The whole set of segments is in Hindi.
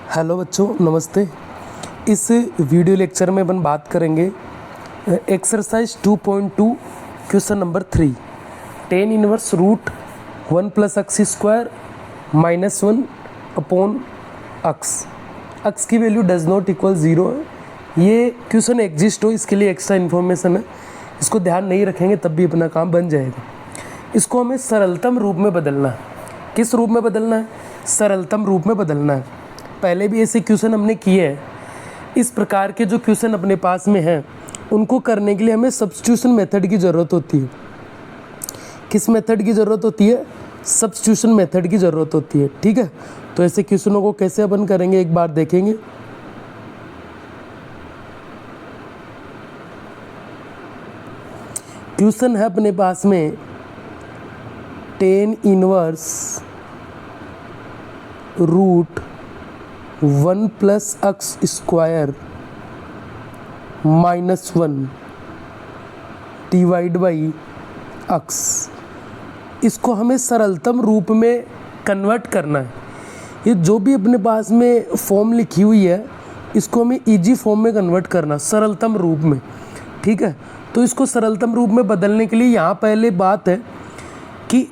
हेलो बच्चों, नमस्ते। इस वीडियो लेक्चर में अपन बात करेंगे exercise 2.2 question number 3 tan inverse root 1 plus x square minus 1 upon x की वैल्यू डज नॉट इक्वल 0 है। ये क्वेश्चन एग्जिस्ट हो इसके लिए एक्स्ट्रा इन्फॉर्मेशन है, इसको ध्यान नहीं रखेंगे तब भी अपना काम बन जाएगा। इसको हमें सरलतम रूप में बदलना है। किस रूप में बदलना है? सरलतम रूप में बदलना है। पहले भी ऐसे क्वेश्चन हमने किए हैं। इस प्रकार के जो क्वेश्चन अपने पास में हैं उनको करने के लिए हमें सब्स्टिट्यूशन मेथड की ज़रूरत होती है। किस मेथड की ज़रूरत होती है? सब्स्टिट्यूशन मेथड की ज़रूरत होती है। ठीक है, तो ऐसे क्वेश्चनों को कैसे अपन करेंगे एक बार देखेंगे। क्वेश्चन है अपने पास में tan inverse root 1 plus x square minus 1 divide by x. इसको हमें सरलतम रूप में कन्वर्ट करना है। ये जो भी अपने पास में फॉर्म लिखी हुई है इसको हमें इजी फॉर्म में कन्वर्ट करना, सरलतम रूप में। ठीक है, तो इसको सरलतम रूप में बदलने के लिए यहाँ पहले बात है कि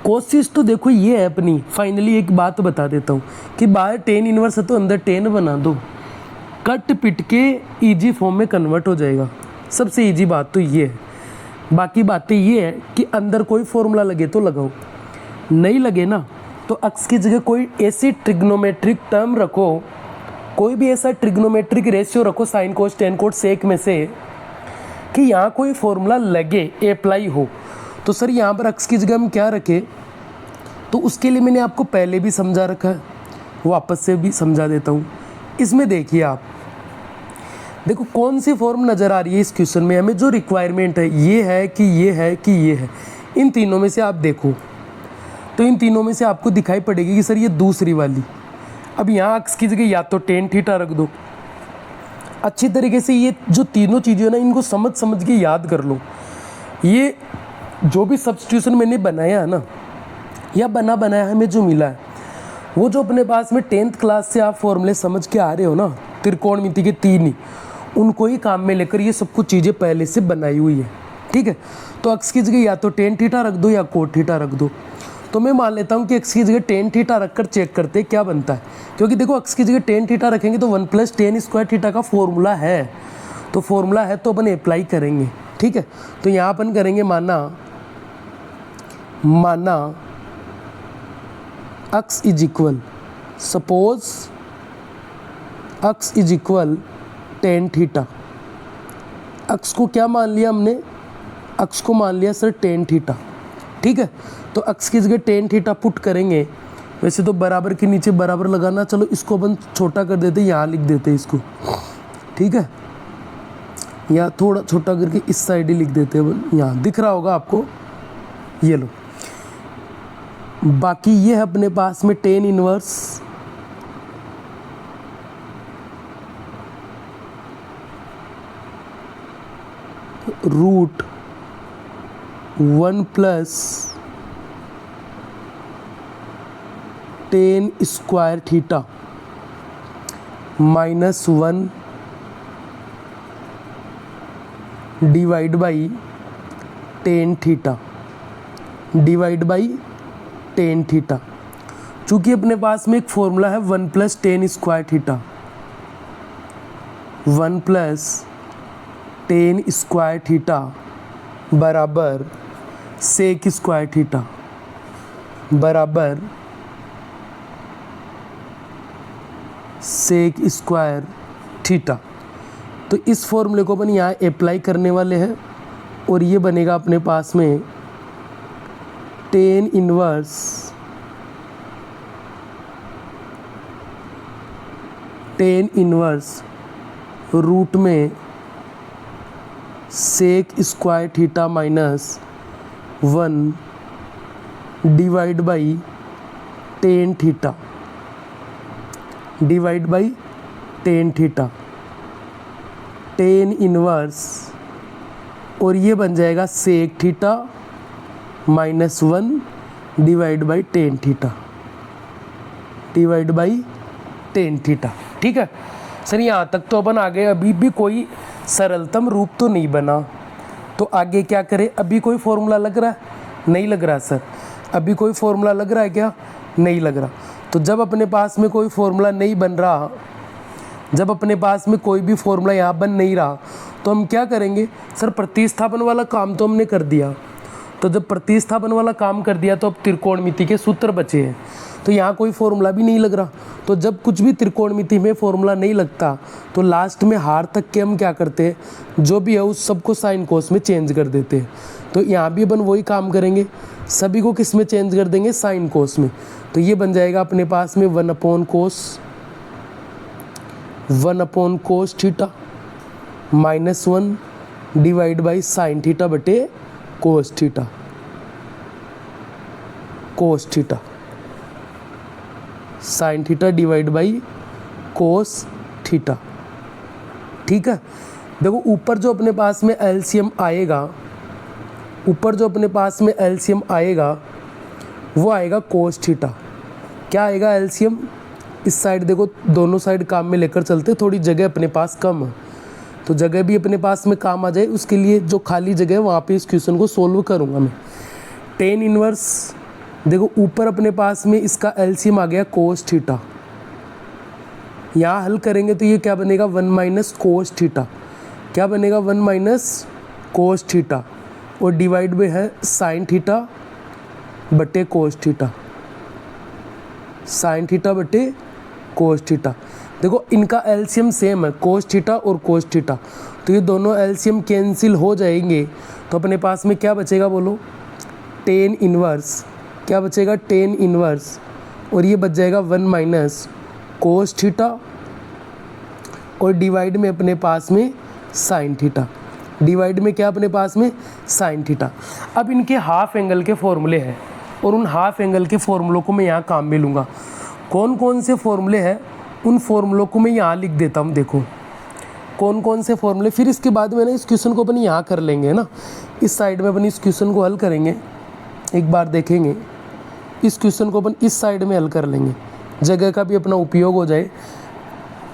कोशिश तो देखो ये है अपनी। फाइनली एक बात बता देता हूँ कि बाहर टेन इनवर्स है तो अंदर टेन बना दो, कट पिट के इजी फॉर्म में कन्वर्ट हो जाएगा। सबसे इजी बात तो ये है। बाकी बातें ये है कि अंदर कोई फॉर्मूला लगे तो लगाओ, नहीं लगे ना तो एक्स की जगह कोई ऐसी ट्रिग्नोमेट्रिक टर्म रखो, कोई भी ऐसा ट्रिग्नोमेट्रिक रेशियो रखो साइन कोस टेन कोस सेक में से कि यहाँ कोई फॉर्मूला लगे, अप्लाई हो। तो सर यहाँ पर एक्स की जगह हम क्या रखें? तो उसके लिए मैंने आपको पहले भी समझा रखा है, वापस से भी समझा देता हूँ। इसमें देखिए आप, देखो कौन सी फॉर्म नज़र आ रही है इस क्वेश्चन में। हमें जो रिक्वायरमेंट है ये है कि ये है कि ये है। इन तीनों में से आप देखो तो इन तीनों में से आपको दिखाई पड़ेगी कि सर ये दूसरी वाली। अब यहाँ एक्स की जगह या तो टेन थीटा रख दो। अच्छी तरीके से ये जो तीनों चीज़ें ना इनको समझ के याद कर लो। ये जो भी सब्स्टिट्यूशन मैंने बनाया है ना, या बनाया हमें जो मिला है, वो जो अपने पास में 10th क्लास से आप फॉर्मूले समझ के आ रहे हो ना, त्रिकोणमिति के तीन ही, उनको ही काम में लेकर ये सब कुछ चीज़ें पहले से बनाई हुई है। ठीक है, तो एक्स की जगह या तो टेन थीटा रख दो या कोट थीटा रख दो। तो मैं मान लेता हूँ कि एक्स की जगह टेन थीटा रख कर चेक करते हैं क्या बनता है। क्योंकि देखो एक्स की जगह टेन थीटा रखेंगे तो 1 प्लस टेन स्क्वायर थीटा का फॉर्मूला है, तो फॉर्मूला है तो अपन अप्लाई करेंगे। ठीक है, तो यहाँ अपन करेंगे माना x is equal, suppose x is equal tan theta. X को क्या मान लिया हमने? एक्स को मान लिया सर टेन थीटा। ठीक है, तो एक्स की जगह टेन थीटा पुट करेंगे। वैसे तो बराबर के नीचे बराबर लगाना, चलो इसको अपन छोटा कर देते, यहाँ लिख देते इसको। ठीक है, या थोड़ा छोटा करके इस साइड ही लिख देते हैं, यहाँ दिख रहा होगा आपको, ये लो। बाकी ये है अपने पास में tan inverse root 1 plus tan square theta minus 1 divide by tan theta divide by tan theta. चूँकि अपने पास में एक फॉर्मूला है 1 plus tan square theta, 1 plus tan square theta बराबर सेक स्क्वायर थीटा बराबर सेक स्क्वायर थीटा। तो इस फॉर्मूले को अपन यहाँ अप्लाई करने वाले हैं और ये बनेगा अपने पास में टेन इनवर्स रूट में sec square theta minus 1 divide by tan theta divide by tan theta, tan inverse, और ये बन जाएगा sec theta -1 divide by tan theta divide by tan theta. ठीक है सर, यहाँ तक तो अपन आ गए। अभी भी कोई सरलतम रूप तो नहीं बना, तो आगे क्या करें? अभी कोई फॉर्मूला लग रहा है? नहीं लग रहा सर। अभी कोई फॉर्मूला लग रहा है क्या? नहीं लग रहा। तो जब अपने पास में कोई फॉर्मूला नहीं बन रहा, जब अपने पास में कोई भी फॉर्मूला यहाँ बन नहीं रहा, तो हम क्या करेंगे? सर प्रतिस्थापन वाला काम तो हमने कर दिया। तो जब प्रतिस्थापन वाला काम कर दिया तो अब त्रिकोणमिति के सूत्र बचे हैं। तो यहाँ कोई फॉर्मूला भी नहीं लग रहा। तो जब कुछ भी त्रिकोणमिति में फॉर्मूला नहीं लगता तो लास्ट में हार तक के हम क्या करते हैं? जो भी है उस सबको साइन कोस में चेंज कर देते हैं। तो यहाँ भी अपन वही काम करेंगे, सभी को किस में चेंज कर देंगे? साइन कोस में। तो ये बन जाएगा अपने पास में 1 cos theta -1 divide by sine theta बटे cos theta. Sine theta divide by cos theta. ठीक है, देखो ऊपर जो अपने पास में एलसीएम आएगा, वो आएगा कोस थीटा। क्या आएगा एलसीएम? इस साइड देखो, दोनों साइड काम में लेकर चलते, थोड़ी जगह अपने पास कम है, तो जगह भी अपने पास में काम आ जाए, उसके लिए जो खाली जगह है वहाँ पे इस क्वेश्चन को सोल्व करूँगा मैं। टेन इनवर्स, देखो ऊपर अपने पास में इसका एलसीएम आ गया कोस थीटा। यहाँ हल करेंगे तो ये क्या बनेगा? 1 माइनस कोस थीटा। क्या बनेगा? 1 माइनस कोस थीटा, और डिवाइड में है साइन थीटा बटे कोस थीटा। साइन थीटा बटे कोस थीटा। देखो इनका एलसीएम सेम है, कोस थीटा और कोस थीटा, तो ये दोनों एलसीएम कैंसिल हो जाएंगे। तो अपने पास में क्या बचेगा बोलो? Tan inverse. क्या बचेगा? टेन इनवर्स, और ये बच जाएगा 1 माइनस कोस थीटा, और डिवाइड में अपने पास में साइन थीटा। डिवाइड में क्या अपने पास में? Sine theta. अब इनके हाफ एंगल के फॉर्मूले हैं, और उन हाफ एंगल के फॉर्मूलों को मैं यहाँ काम में लूँगा। कौन कौन से फॉर्मूले हैं उन फॉर्मूलों को मैं यहाँ लिख देता हूँ। देखो कौन कौन से फॉर्मूले, फिर इसके बाद में ना इस क्वेश्चन को अपन यहाँ कर लेंगे ना, इस साइड में अपन इस क्वेश्चन को हल करेंगे, एक बार देखेंगे इस क्वेश्चन को अपन इस साइड में हल कर लेंगे, जगह का भी अपना उपयोग हो जाए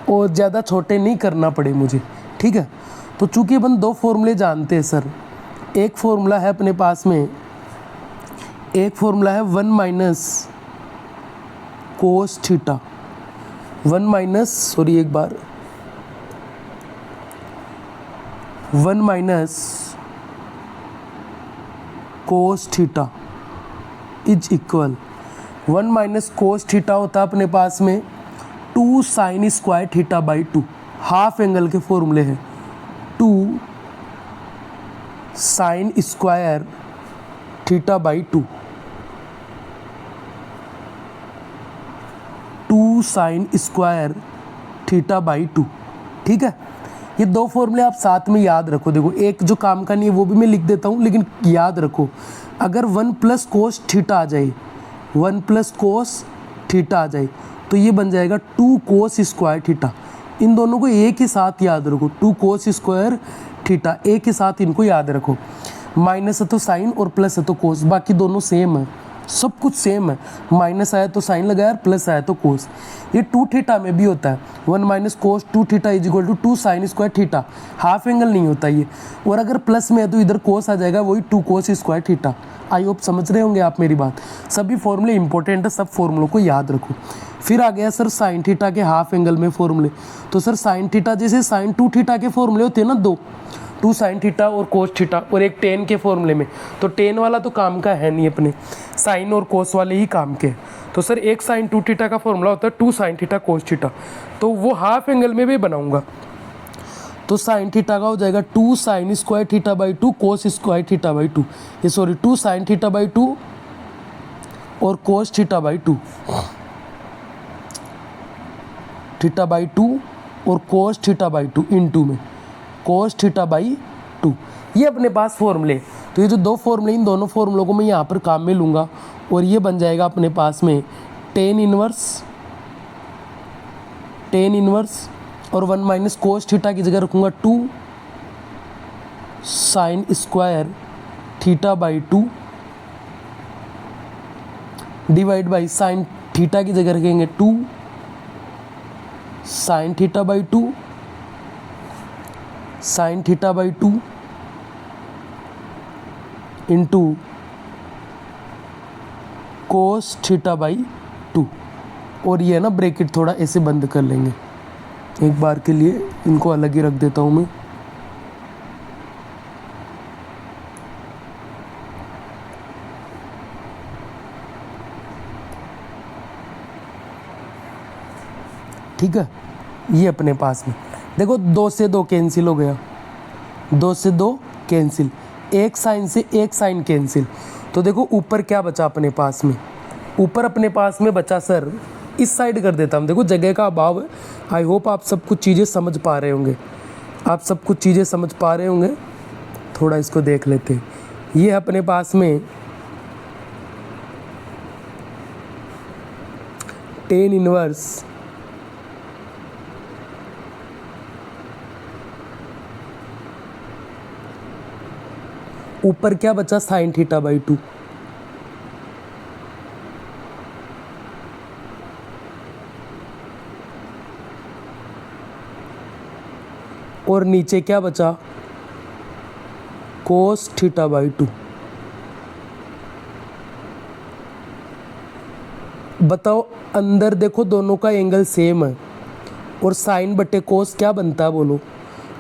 और ज़्यादा छोटे नहीं करना पड़े मुझे। ठीक है, तो चूँकि अपन दो फॉर्मूले जानते हैं सर, एक फॉर्मूला है अपने पास में, एक फॉर्मूला है 1 minus cos theta, 1 minus cos theta is equal 1 minus cos theta होता है अपने पास में 2 sine square theta by 2। Half angle के फॉर्मूले हैं 2 sine square theta by 2, 2 sine square theta by 2। ठीक है, ये दो फॉर्मूले आप साथ में याद रखो। देखो एक जो काम का नहीं है वो भी मैं लिख देता हूँ, लेकिन याद रखो अगर 1 प्लस कोस थीटा आ जाए, 1 प्लस कोस थीटा आ जाए तो ये बन जाएगा 2 कोस स्क्वायर थीटा। इन दोनों को एक ही साथ याद रखो, 2 कोस स्क्वायर थीटा, एक ही साथ इनको याद रखो। माइनस है तो साइन और प्लस है तो कोस, बाकी दोनों सेम है, सब कुछ सेम है। माइनस आया तो साइन लगाया, प्लस आया तो कोस। ये 2 थीटा में भी होता है, 1 minus cos 2 theta is equal to 2 sine square theta. Half angle नहीं होता ये, और अगर प्लस में है तो इधर कोस आ जाएगा, वही 2 cos square theta. I hope समझ रहे होंगे आप मेरी बात। सभी फॉर्मूले इंपॉर्टेंट है, सब फॉर्मूलों को याद रखो। फिर आ गया सर साइन थीटा के हाफ एंगल में फॉर्मूले। तो सर साइन थीटा जैसे साइन 2 थीटा के फॉर्मूले होते हैं ना, 2 साइन थीटा और कोस थीटा, और एक टेन के फॉर्मूले में, तो टेन वाला तो काम का है नहीं, अपने साइन और कोस वाले ही काम के। तो सर एक साइन 2 थीटा का फॉर्मूला होता है 2 साइन थीटा कोस थीटा, तो वो हाफ एंगल में भी बनाऊंगा। तो साइन थीटा का हो जाएगा 2 sine square theta by 2 cos square theta by 2, ये सॉरी 2 साइन थीटा बाई 2 और cos theta by 2, theta by 2 और कोस थीटा बाई 2 इनटू में कोस थीटा बाई 2। ये अपने पास फॉर्मूले। तो ये जो दो फॉर्मूले, इन दोनों फॉर्मूलों को मैं यहाँ पर काम में लूँगा, और ये बन जाएगा अपने पास में टेन इनवर्स और 1 माइनस कोस थीटा की जगह रखूँगा 2 sine square theta by 2 divide by sine theta की जगह रखेंगे 2 sine theta by two, sine theta by two into cos theta by two. और ये ना ब्रैकेट थोड़ा ऐसे बंद कर लेंगे, एक बार के लिए इनको अलग ही रख देता हूँ मैं। ठीक है, ये अपने पास में देखो 2 से 2 कैंसिल हो गया, 2 से 2 कैंसिल, एक साइन से एक साइन कैंसिल। तो देखो ऊपर क्या बचा अपने पास में, ऊपर अपने पास में बचा सर, इस साइड कर देता हूँ, देखो जगह का अभाव है। आई होप आप सब कुछ चीज़ें समझ पा रहे होंगे, आप सब कुछ चीज़ें समझ पा रहे होंगे। थोड़ा इसको देख लेते हैं। ये अपने पास में टेन इनवर्स ऊपर क्या बचा, साइन थीटा बाई टू, और नीचे क्या बचा, कोस थीटा बाई टू। बताओ अंदर देखो दोनों का एंगल सेम है, और साइन बटे कोस क्या बनता है बोलो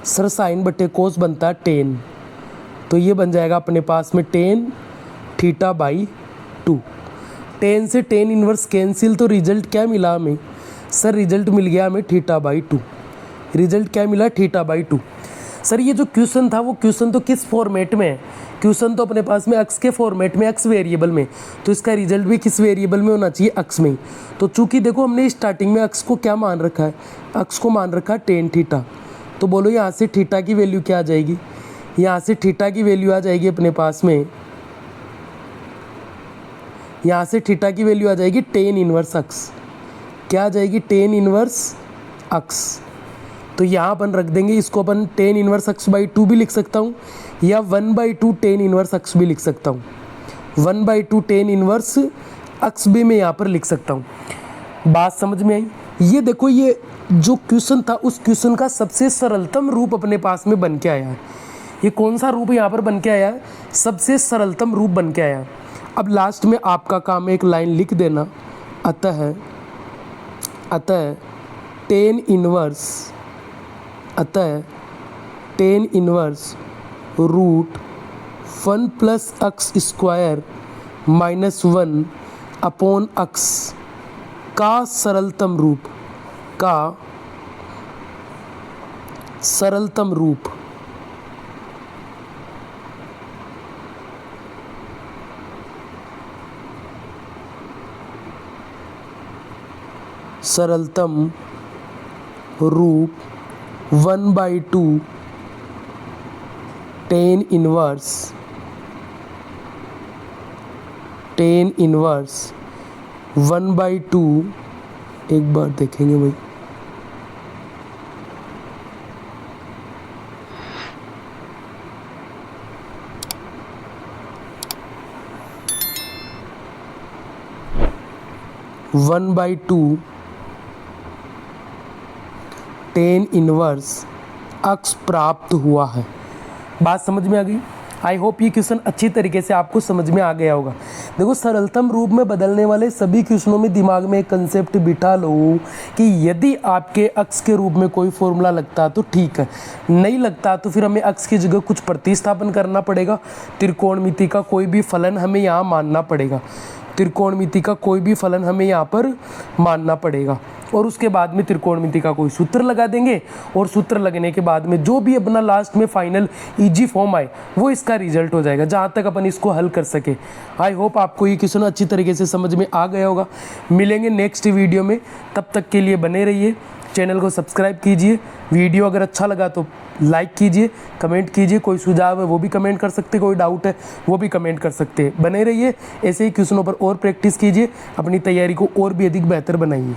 सर, साइन बटे कोस बनता है 10। तो ये बन जाएगा अपने पास में 10 थीटा बाई 2। 10 से 10 इनवर्स कैंसिल, तो रिजल्ट क्या मिला हमें सर, रिजल्ट मिल गया हमें थीटा बाई 2। रिजल्ट क्या मिला, थीटा बाई 2। सर ये जो क्वेश्चन था वो क्वेश्चन तो किस फॉर्मेट में है, क्वेश्चन तो अपने पास में एक्स के फॉर्मेट में, एक्स वेरिएबल में, तो इसका रिजल्ट भी किस वेरिएबल में होना चाहिए, एक्स में। तो चूंकि देखो हमने स्टार्टिंग में एक्स को क्या मान रखा है, एक्स को मान रखा है 10 थीटा। तो बोलो यहाँ से थीटा की वैल्यू क्या आ जाएगी, यहाँ से थीटा की वैल्यू आ जाएगी अपने पास में, यहाँ से थीटा की वैल्यू आ जाएगी 10 इनवर्स एक्स। क्या आ जाएगी, 10 इनवर्स एक्स। तो यहाँ अपन रख देंगे इसको, अपन 10 इनवर्स एक्स बाई 2 भी लिख सकता हूँ, या 1/2 10 इनवर्स एक्स भी लिख सकता हूँ। 1/2 10 इनवर्स एक्स भी मैं यहाँ पर लिख सकता हूँ। बात समझ में आई। ये देखो ये जो क्वेश्चन था उस क्वेश्चन का सबसे सरलतम रूप अपने पास में बन के आया है। ये कौन सा रूप यहाँ पर बन के आया है, सबसे सरलतम रूप बन के आया है। अब लास्ट में आपका काम है एक लाइन लिख देना, अतः 10 inverse root 1 plus x square minus 1 upon x का सरलतम रूप, सरलतम रूप सरलतम रूप 1/2 10 इनवर्स 1/2, एक बार देखेंगे भाई, one by two 10 inverse x प्राप्त हुआ है। बात समझ में आ गई। आई होप ये क्वेश्चन अच्छी तरीके से आपको समझ में आ गया होगा। देखो सरलतम रूप में बदलने वाले सभी क्वेश्चनों में दिमाग में एक कंसेप्ट बिठा लो कि यदि आपके एक्स के रूप में कोई फॉर्मूला लगता तो ठीक है, नहीं लगता तो फिर हमें एक्स की जगह कुछ प्रतिस्थापन करना पड़ेगा। त्रिकोणमिति का कोई भी फलन हमें यहाँ मानना पड़ेगा, त्रिकोणमिति का कोई भी फलन हमें यहाँ पर मानना पड़ेगा, और उसके बाद में त्रिकोणमिति का कोई सूत्र लगा देंगे, और सूत्र लगने के बाद में जो भी अपना लास्ट में फाइनल इजी फॉर्म आए वो इसका रिजल्ट हो जाएगा, जहाँ तक अपन इसको हल कर सके। आई होप आपको ये क्वेश्चन अच्छी तरीके से समझ में आ गया होगा। मिलेंगे नेक्स्ट वीडियो में, तब तक के लिए बने रहिए, चैनल को सब्सक्राइब कीजिए। वीडियो अगर अच्छा लगा तो लाइक कीजिए, कमेंट कीजिए, कोई सुझाव है वो भी कमेंट कर सकते, कोई डाउट है वो भी कमेंट कर सकते हैं। बने रहिए, ऐसे ही क्वेश्चनों पर और प्रैक्टिस कीजिए, अपनी तैयारी को और भी अधिक बेहतर बनाइए।